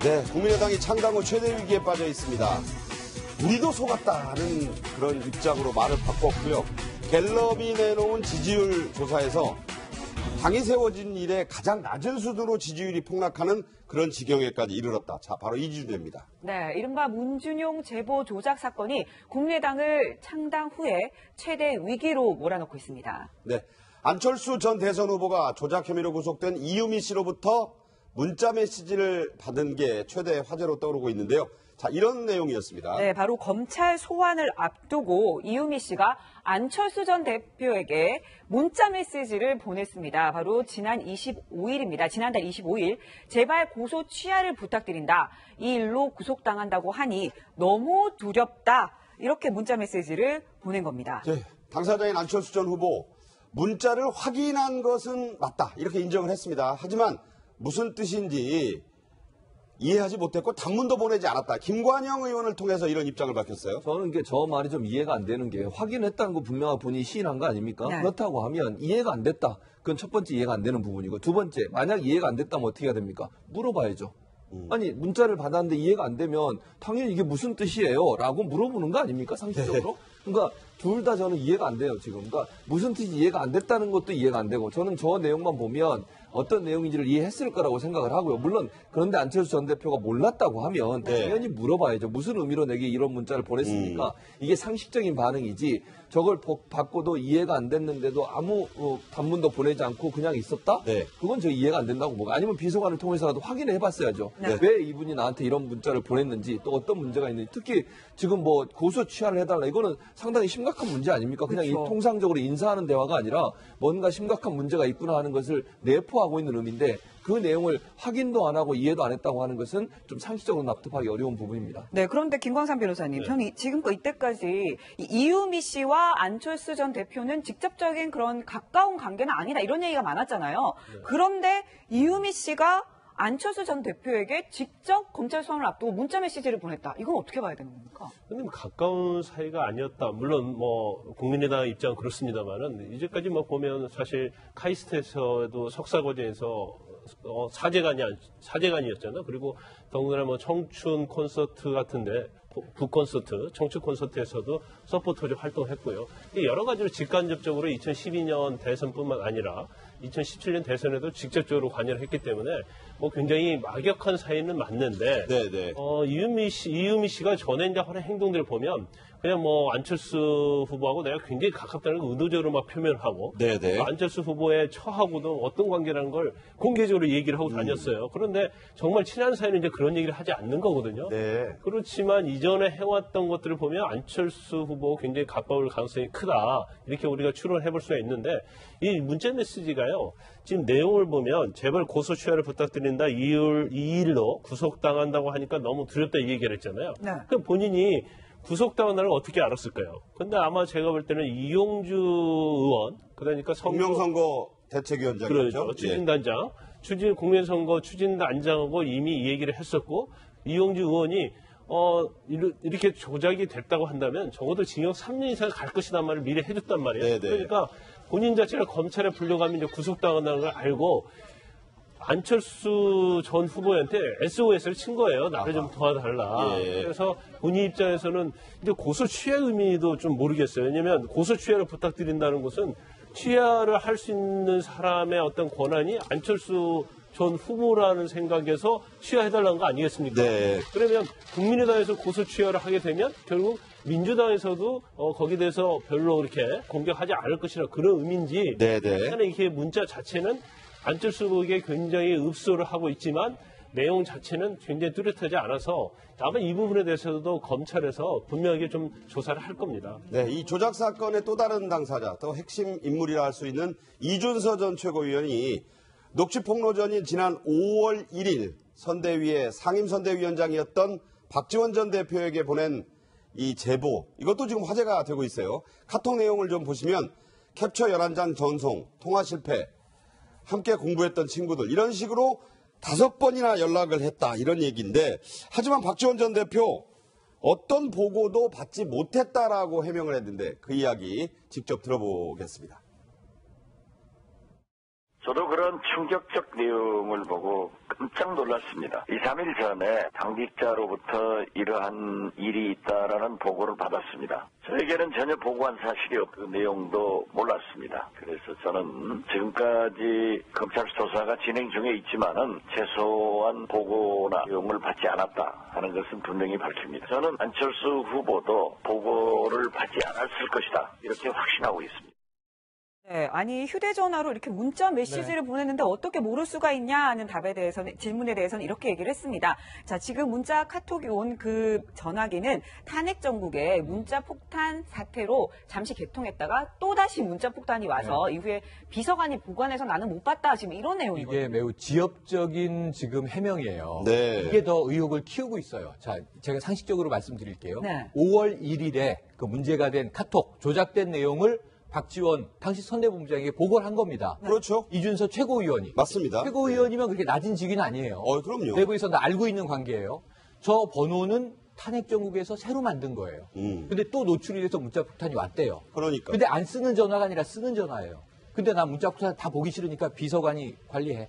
네, 국민의당이 창당 후 최대 위기에 빠져 있습니다. 우리도 속았다는 그런 입장으로 말을 바꿨고요. 갤럽이 내놓은 지지율 조사에서 당이 세워진 이래 가장 낮은 수준으로 지지율이 폭락하는 그런 지경에까지 이르렀다. 자, 바로 이 주제입니다. 네, 이른바 문준용 제보 조작 사건이 국민의당을 창당 후에 최대 위기로 몰아넣고 있습니다. 네, 안철수 전 대선 후보가 조작 혐의로 구속된 이유미 씨로부터 문자 메시지를 받은 게 최대 화제로 떠오르고 있는데요. 자, 이런 내용이었습니다. 네, 바로 검찰 소환을 앞두고 이유미 씨가 안철수 전 대표에게 문자 메시지를 보냈습니다. 바로 지난달 25일 제발 고소 취하를 부탁드린다. 이 일로 구속당한다고 하니 너무 두렵다. 이렇게 문자 메시지를 보낸 겁니다. 네, 당사자인 안철수 전 후보 문자를 확인한 것은 맞다. 이렇게 인정을 했습니다. 하지만 무슨 뜻인지 이해하지 못했고 단문도 보내지 않았다. 김관영 의원을 통해서 이런 입장을 밝혔어요. 저는 저 말이 좀 이해가 안 되는 게 확인했다는 거 분명하고 본인이 시인한 거 아닙니까? 네. 그렇다고 하면 이해가 안 됐다. 그건 첫 번째 이해가 안 되는 부분이고 두 번째 만약 이해가 안 됐다면 어떻게 해야 됩니까? 물어봐야죠. 아니 문자를 받았는데 이해가 안 되면 당연히 이게 무슨 뜻이에요? 라고 물어보는 거 아닙니까? 상식적으로? 그러니까 둘 다 저는 이해가 안 돼요 지금. 그러니까 무슨 뜻이 이해가 안 됐다는 것도 이해가 안 되고 저는 저 내용만 보면 어떤 내용인지를 이해했을 거라고 생각을 하고요. 물론 그런데 안철수 전 대표가 몰랐다고 하면 당연히 물어봐야죠. 무슨 의미로 내게 이런 문자를 보냈습니까? 이게 상식적인 반응이지 저걸 받고도 이해가 안 됐는데도 아무 단문도 보내지 않고 그냥 있었다? 네. 그건 저 이해가 안 된다고 보고 아니면 비서관을 통해서라도 확인을 해봤어야죠. 네. 왜 이분이 나한테 이런 문자를 보냈는지 또 어떤 문제가 있는지 특히 지금 뭐 고소 취하를 해달라 이거는 상당히 심각한 문제 아닙니까? 그냥 그렇죠. 이 통상적으로 인사하는 대화가 아니라 뭔가 심각한 문제가 있구나 하는 것을 내포하고 있는 의미인데 그 내용을 확인도 안 하고 이해도 안 했다고 하는 것은 좀 상식적으로 납득하기 어려운 부분입니다. 네, 그런데 김광삼 변호사님, 전 지금껏 이때까지 이유미 씨와 안철수 전 대표는 직접적인 그런 가까운 관계는 아니다 이런 얘기가 많았잖아요. 그런데 이유미 씨가 안철수 전 대표에게 직접 검찰 소환을 앞두고 문자 메시지를 보냈다. 이건 어떻게 봐야 되는 겁니까? 근데 가까운 사이가 아니었다. 물론 뭐 국민의당 입장은 그렇습니다만은 이제까지 뭐 보면 사실 카이스트에서도 석사과제에서 사제간이었잖아요. 그리고 더군다나 뭐 청춘 콘서트 같은데 북콘서트, 청춘 콘서트에서도 서포터즈 활동했고요. 여러 가지로 직간접적으로 2012년 대선뿐만 아니라 2017년 대선에도 직접적으로 관여를 했기 때문에 뭐 굉장히 막역한 사이는 맞는데 네네. 이유미 씨가 전에 이제 하는 행동들을 보면 그냥 뭐 안철수 후보하고 내가 굉장히 가깝다는 걸 의도적으로 막 표현하고 네네. 안철수 후보의 처하고도 어떤 관계라는 걸 공개적으로 얘기를 하고 다녔어요. 그런데 정말 친한 사이는 이제 그런 얘기를 하지 않는 거거든요. 네. 그렇지만 이전에 해왔던 것들을 보면 안철수 후보가 굉장히 가까울 가능성이 크다. 이렇게 우리가 추론해 볼 수가 있는데 이 문자 메시지가요. 지금 내용을 보면 제발 고소 취하를 부탁드린다. 2일로 구속당한다고 하니까 너무 두렵다 이 얘기를 했잖아요. 네. 그럼 본인이 구속당한다는 걸 어떻게 알았을까요? 근데 아마 제가 볼 때는 이용주 의원, 그러니까 공명선거 대책위원장이죠. 그렇죠. 추진단장, 국민선거 추진단장하고 이미 이 얘기를 했었고, 이용주 의원이, 이렇게 조작이 됐다고 한다면 적어도 징역 3년 이상 갈 것이란 말을 미리 해줬단 말이에요. 네네. 그러니까 본인 자체가 검찰에 불려가면 이제 구속당한다는 걸 알고, 안철수 전 후보한테 SOS를 친 거예요. 나를 좀 도와달라. 예. 그래서 본인 입장에서는 이제 고소 취하 의미도 좀 모르겠어요. 왜냐하면 고소 취하를 부탁드린다는 것은 취하를 할 수 있는 사람의 어떤 권한이 안철수 전 후보라는 생각에서 취하해달라는 거 아니겠습니까? 네. 그러면 국민의당에서 고소 취하를 하게 되면 결국 민주당에서도 거기에 대해서 별로 그렇게 공격하지 않을 것이라 그런 의미인지 네네. 약간의 이게 문자 자체는 안철수 후보에게 굉장히 읍소를 하고 있지만 내용 자체는 굉장히 뚜렷하지 않아서 아마 이 부분에 대해서도 검찰에서 분명하게 좀 조사를 할 겁니다. 네, 이 조작 사건의 또 다른 당사자, 또 핵심 인물이라 할 수 있는 이준서 전 최고위원이 녹취폭로전인 지난 5월 1일 선대위의 상임선대위원장이었던 박지원 전 대표에게 보낸 이 제보, 이것도 지금 화제가 되고 있어요. 카톡 내용을 좀 보시면 캡처 11장 전송, 통화 실패, 함께 공부했던 친구들 이런 식으로 5번이나 연락을 했다 이런 얘기인데 하지만 박지원 전 대표 어떤 보고도 받지 못했다라고 해명을 했는데 그 이야기 직접 들어보겠습니다. 저도 그런 충격적 내용을 보고 깜짝 놀랐습니다. 2, 3일 전에 당직자로부터 이러한 일이 있다라는 보고를 받았습니다. 저에게는 전혀 보고한 사실이 없고 그 내용도 몰랐습니다. 그래서 저는 지금까지 검찰 수사가 진행 중에 있지만은 최소한 보고나 내용을 받지 않았다 하는 것은 분명히 밝힙니다. 저는 안철수 후보도 보고를 받지 않았을 것이다 이렇게 확신하고 있습니다. 네, 아니 휴대전화로 이렇게 문자 메시지를 보냈는데 어떻게 모를 수가 있냐 하는 질문에 대해서는 이렇게 얘기를 했습니다. 자, 지금 문자 카톡이 온 그 전화기는 탄핵 정국의 문자 폭탄 사태로 잠시 개통했다가 또다시 문자 폭탄이 와서 이후에 비서관이 보관해서 나는 못 봤다 지금 이런 내용이거든요. 이게 매우 지엽적인 지금 해명이에요. 네. 이게 더 의혹을 키우고 있어요. 자, 제가 상식적으로 말씀드릴게요. 네. 5월 1일에 그 문제가 된 카톡 조작된 내용을 박지원 당시 선대본부장에게 보고를 한 겁니다. 그렇죠. 이준서 최고위원이. 맞습니다. 최고위원이면 그렇게 낮은 직위는 아니에요. 그럼요. 내부에서 다 알고 있는 관계예요. 저 번호는 탄핵 정국에서 새로 만든 거예요. 근데 또 노출이 돼서 문자 폭탄이 왔대요. 그러니까. 근데 안 쓰는 전화가 아니라 쓰는 전화예요. 근데 나 문자 폭탄 다 보기 싫으니까 비서관이 관리해.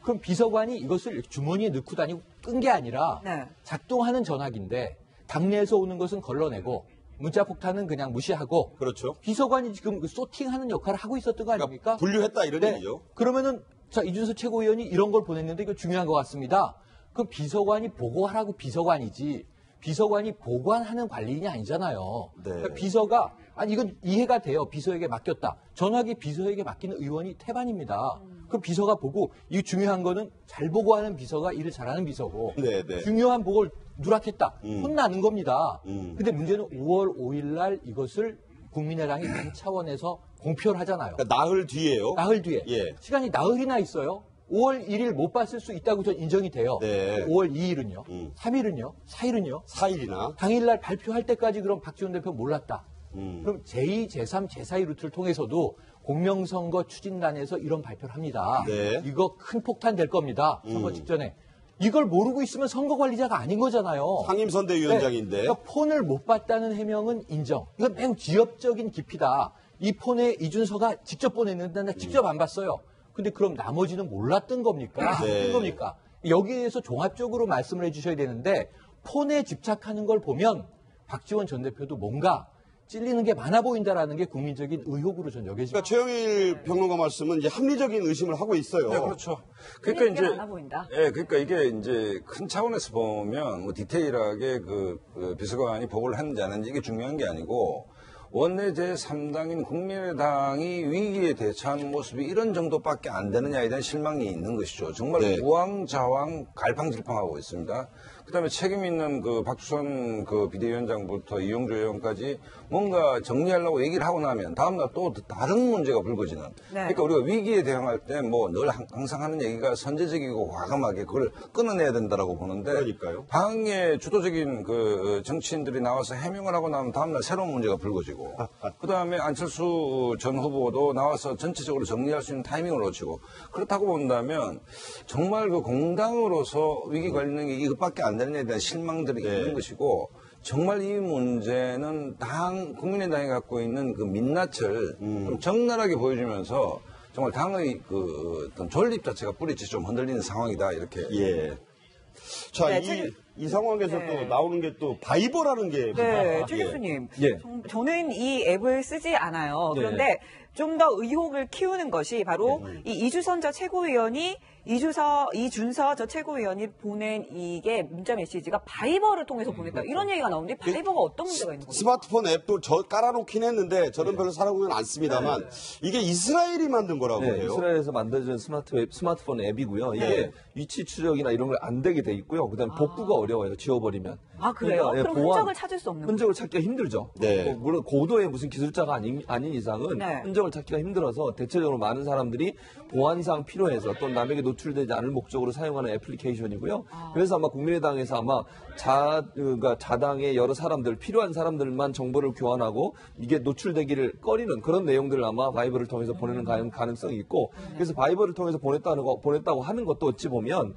그럼 비서관이 이것을 주머니에 넣고 다니고 끈 게 아니라 네. 작동하는 전화기인데 당내에서 오는 것은 걸러내고 문자 폭탄은 그냥 무시하고 그렇죠. 비서관이 지금 그 소팅하는 역할을 하고 있었던 거 아닙니까? 분류했다 이런 네. 얘기죠. 그러면은 자 이준서 최고위원이 이런 걸 보냈는데 이거 중요한 것 같습니다. 그럼 비서관이 보고하라고 비서관이지 비서관이 보관하는 관리인이 아니잖아요. 네. 그러니까 비서가 아니 이건 이해가 돼요. 비서에게 맡겼다. 전화기 비서에게 맡기는 의원이 태반입니다. 그럼 비서가 보고 이 중요한 거는 잘 보고하는 비서가 일을 잘하는 비서고 네, 네. 중요한 보고를 누락했다. 혼나는 겁니다. 근데 문제는 5월 5일 날 이것을 국민의당이 당 차원에서 공표를 하잖아요. 그러니까 나흘 뒤에요. 나흘 뒤에. 예. 시간이 나흘이나 있어요. 5월 1일 못 봤을 수 있다고 전 인정이 돼요. 네. 5월 2일은요? 3일은요? 4일은요? 4일이나. 당일날 발표할 때까지 그럼 박지원 대표 몰랐다. 그럼 제2, 제3, 제4의 루트를 통해서도 공명선거 추진단에서 이런 발표를 합니다. 네. 이거 큰 폭탄 될 겁니다. 선거 직전에. 이걸 모르고 있으면 선거관리자가 아닌 거잖아요. 상임선대위원장인데. 네. 그러니까 폰을 못 봤다는 해명은 인정. 이건 매우 지엽적인 기피다. 이 폰에 이준서가 직접 보냈는데 나 직접 안 봤어요. 근데 그럼 나머지는 몰랐던 겁니까? 네. 어떤 겁니까? 여기에 대해서 종합적으로 말씀을 해주셔야 되는데 폰에 집착하는 걸 보면 박지원 전 대표도 뭔가 찔리는 게 많아 보인다라는 게 국민적인 의혹으로 전 여겨집니다. 그러니까 최영일 평론가 말씀은 이제 합리적인 의심을 하고 있어요. 네, 그렇죠. 그러니까 이제 많아 보인다. 예, 그러니까 이게 이제 큰 차원에서 보면 뭐 디테일하게 그 비서관이 보고를 했는지 안 했는지 이게 중요한 게 아니고 원내 제3당인 국민의당이 위기에 대처하는 모습이 이런 정도밖에 안 되느냐에 대한 실망이 있는 것이죠. 정말 네. 우왕좌왕 갈팡질팡하고 있습니다. 그다음에 책임 있는 그 박주선 그 비대위원장부터 이용주 의원까지 뭔가 정리하려고 얘기를 하고 나면 다음날 또 다른 문제가 불거지는. 네. 그러니까 우리가 위기에 대응할 때 뭐 늘 항상 하는 얘기가 선제적이고 과감하게 그걸 끊어내야 된다라고 보는데. 그러니까요. 당의 주도적인 그 정치인들이 나와서 해명을 하고 나면 다음날 새로운 문제가 불거지고. 그다음에 안철수 전 후보도 나와서 전체적으로 정리할 수 있는 타이밍을 놓치고. 그렇다고 본다면 정말 그 공당으로서 위기 관리는 게 이것밖에 안 되느냐에 대한 실망들이 있는 것이고 정말 이 문제는 국민의당이 갖고 있는 그 민낯을 좀 적나라하게 보여주면서 정말 당의 그 어떤 존립 자체가 뿌리째 좀 흔들리는 상황이다 이렇게. 예. 자, 네, 이 상황에서 네. 또 나오는 게 또 바이버라는 게. 네, 최 교수님. 예. 저는 이 앱을 쓰지 않아요. 네. 그런데 좀 더 의혹을 키우는 것이 바로 이 이주선 저 최고위원이 이준서 저 최고위원이 보낸 이게 문자 메시지가 바이버를 통해서 보냈다. 이런 얘기가 나오는데 바이버가 어떤 문제가 있는 거죠? 스마트폰 앱도 깔아놓긴 했는데 저는 별로 사용은 않습니다만 이게 이스라엘이 만든 거라고 네, 해요. 이스라엘에서 만들어진 스마트폰 앱이고요. 이게 네. 위치 추적이나 이런 걸 안 되게 돼 있고요. 그다음에 복구가 어려워요. 지워버리면. 아, 그래요? 그러니까, 예, 그럼 흔적을 찾을 수 없는 흔적을 찾기가 힘들죠. 네. 물론 고도의 무슨 기술자가 아닌 이상은 네. 흔적을 찾기가 힘들어서 대체적으로 많은 사람들이 보안상 필요해서 또 남에게 노출되지 않을 목적으로 사용하는 애플리케이션이고요. 그래서 아마 국민의당에서 아마 그러니까 자당의 여러 사람들, 필요한 사람들만 정보를 교환하고 이게 노출되기를 꺼리는 그런 내용들을 아마 바이버를 통해서 보내는 가능성이 있고 그래서 바이버를 통해서 보냈다고 하는 것도 어찌 보면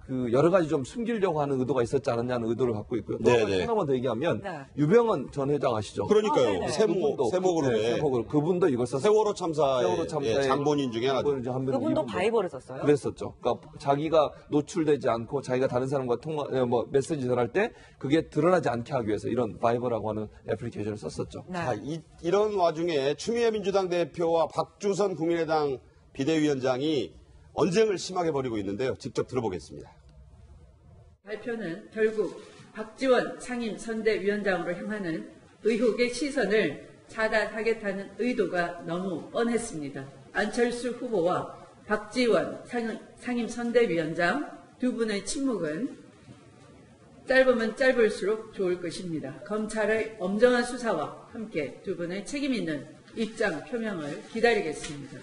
그 여러 가지 좀 숨기려고 하는 의도가 있었지 않느냐는 의도를 갖고 있고요. 또 네네. 하나만 더 얘기하면 네. 유병헌 전 회장 아시죠? 그러니까요. 네네. 세모그룹에 세모그룹. 그분도 이걸 썼어요. 세월호 참사의 세월호 참사의 장본인 중에 하나죠. 그분도 바이버를 썼어요. 그랬었죠. 그러니까 자기가 노출되지 않고 자기가 다른 사람과 메시지 전할 때 그게 드러나지 않게 하기 위해서 이런 바이버라고 하는 애플리케이션을 썼었죠. 네. 자, 이런 와중에 추미애 민주당 대표와 박주선 국민의당 비대위원장이 언쟁을 심하게 벌이고 있는데요. 직접 들어보겠습니다. 발표는 결국 박지원 상임 선대위원장으로 향하는 의혹의 시선을 차단하겠다는 의도가 너무 뻔했습니다. 안철수 후보와 박지원 상임 선대위원장 두 분의 침묵은 짧으면 짧을수록 좋을 것입니다. 검찰의 엄정한 수사와 함께 두 분의 책임 있는 입장 표명을 기다리겠습니다.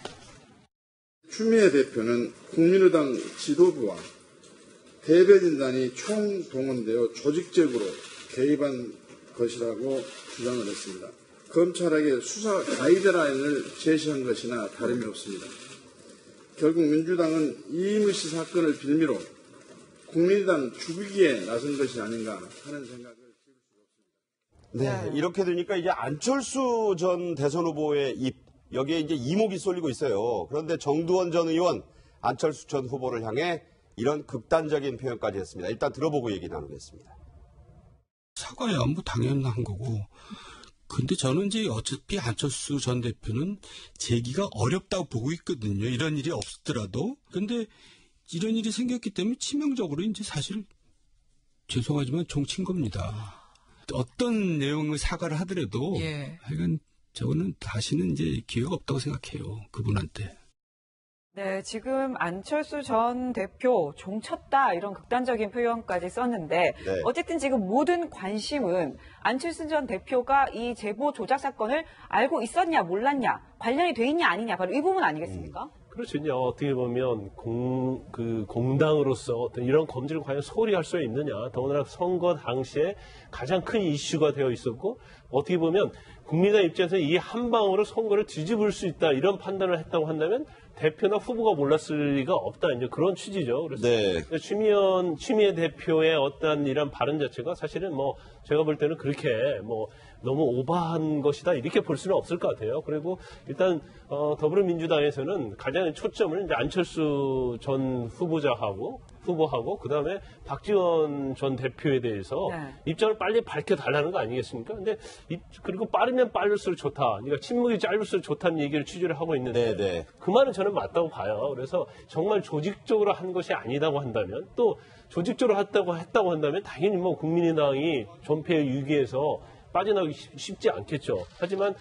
추미애 대표는 국민의당 지도부와 대변인단이 총동원되어 조직적으로 개입한 것이라고 주장을 했습니다. 검찰에게 수사 가이드라인을 제시한 것이나 다름이 없습니다. 결국 민주당은 이인우 씨 사건을 빌미로 국민의당 죽이기에 나선 것이 아닌가 하는 생각을 네, 이렇게 되니까 이제 안철수 전 대선 후보의 입, 여기에 이제 이목이 쏠리고 있어요. 그런데 정두원 전 의원, 안철수 전 후보를 향해 이런 극단적인 표현까지 했습니다. 일단 들어보고 얘기 나누겠습니다. 사과야 뭐 당연한 거고. 근데 저는 이제 어차피 안철수 전 대표는 재기가 어렵다고 보고 있거든요. 이런 일이 없더라도. 근데 이런 일이 생겼기 때문에 치명적으로 이제 사실 죄송하지만 종친 겁니다. 어떤 내용의 사과를 하더라도 하여간 저거는 다시는 이제 기회가 없다고 생각해요. 그분한테. 네, 지금 안철수 전 대표 종쳤다 이런 극단적인 표현까지 썼는데 네. 어쨌든 지금 모든 관심은 안철수 전 대표가 이 제보 조작 사건을 알고 있었냐 몰랐냐 관련이 돼 있냐 아니냐 바로 이 부분 아니겠습니까? 그렇죠. 이제 어떻게 보면 공당으로서 어떤 이런 검증을 과연 소홀히 할 수 있느냐. 더구나 선거 당시에 가장 큰 이슈가 되어 있었고 어떻게 보면 국민의 입장에서 이 한 방으로 선거를 뒤집을 수 있다 이런 판단을 했다고 한다면 대표나 후보가 몰랐을 리가 없다. 이제 그런 취지죠. 그래서 네. 추미애 대표의 어떤 이런 발언 자체가 사실은 뭐 제가 볼 때는 그렇게 뭐 너무 오버한 것이다 이렇게 볼 수는 없을 것 같아요. 그리고 일단 더불어민주당에서는 가장 초점을 이제 안철수 전 후보하고 그다음에 박지원 전 대표에 대해서 입장을 빨리 밝혀달라는 거 아니겠습니까? 근데 그리고 빠르면 빠를수록 좋다. 그러니까 침묵이 짧을수록 좋다는 얘기를 취지를 하고 있는데 그 말은 저는 맞다고 봐요. 그래서 정말 조직적으로 한 것이 아니다고 한다면 또 조직적으로 했다고 한다면 당연히 뭐 국민의당이 존폐 위기에서 빠져나오기 쉽지 않겠죠. 하지만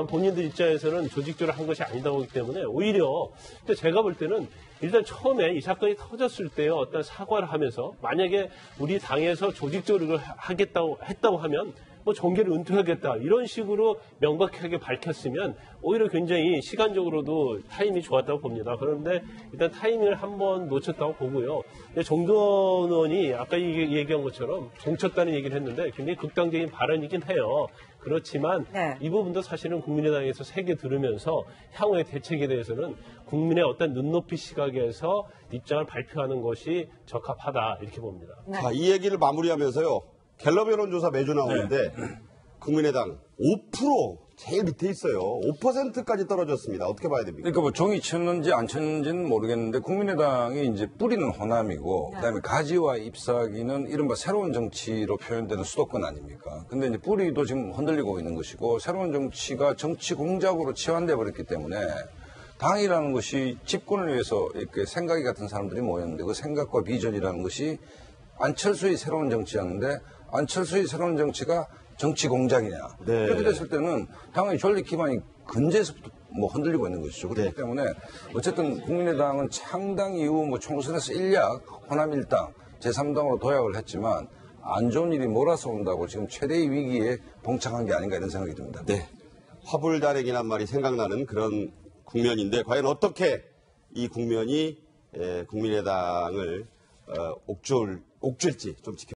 본인들 입장에서는 조직적으로 한 것이 아니다고 하기 때문에 오히려 제가 볼 때는 일단 처음에 이 사건이 터졌을 때 어떤 사과를 하면서 만약에 우리 당에서 조직적으로 했다고 하면 뭐 정계를 은퇴하겠다 이런 식으로 명백하게 밝혔으면 오히려 굉장히 시간적으로도 타이밍이 좋았다고 봅니다. 그런데 일단 타이밍을 한번 놓쳤다고 보고요. 근데 정두원 의원이 아까 얘기한 것처럼 종쳤다는 얘기를 했는데 굉장히 극단적인 발언이긴 해요. 그렇지만 이 부분도 사실은 국민의당에서 세게 들으면서 향후의 대책에 대해서는 국민의 어떤 눈높이 시각에서 입장을 발표하는 것이 적합하다 이렇게 봅니다. 자, 이 얘기를 마무리하면서요. 갤럽 여론조사 매주 나오는데 국민의당 5% 제일 밑에 있어요. 5%까지 떨어졌습니다. 어떻게 봐야 됩니까? 그러니까 뭐 종이 쳤는지 안 쳤는지는 모르겠는데 국민의당이 이제 뿌리는 호남이고 그다음에 가지와 잎사귀는 이른바 새로운 정치로 표현되는 수도권 아닙니까? 근데 이제 뿌리도 지금 흔들리고 있는 것이고 새로운 정치가 정치 공작으로 치환돼 버렸기 때문에 당이라는 것이 집권을 위해서 이렇게 생각이 같은 사람들이 모였는데 그 생각과 비전이라는 것이 안철수의 새로운 정치였는데 안철수의 새로운 정치가 정치 공작이냐. 그렇게 됐을 때는 당연히 전립 기반이 근제에서부터 뭐 흔들리고 있는 것이죠. 그렇기 때문에 어쨌든 국민의당은 창당 이후 뭐 총선에서 일약 호남 일당, 제3당으로 도약을 했지만 안 좋은 일이 몰아서 온다고 지금 최대의 위기에 봉착한 게 아닌가 이런 생각이 듭니다. 네. 화불다랭이란 말이 생각나는 그런 국면인데 과연 어떻게 이 국면이 국민의당을 옥죄일지 좀 지켜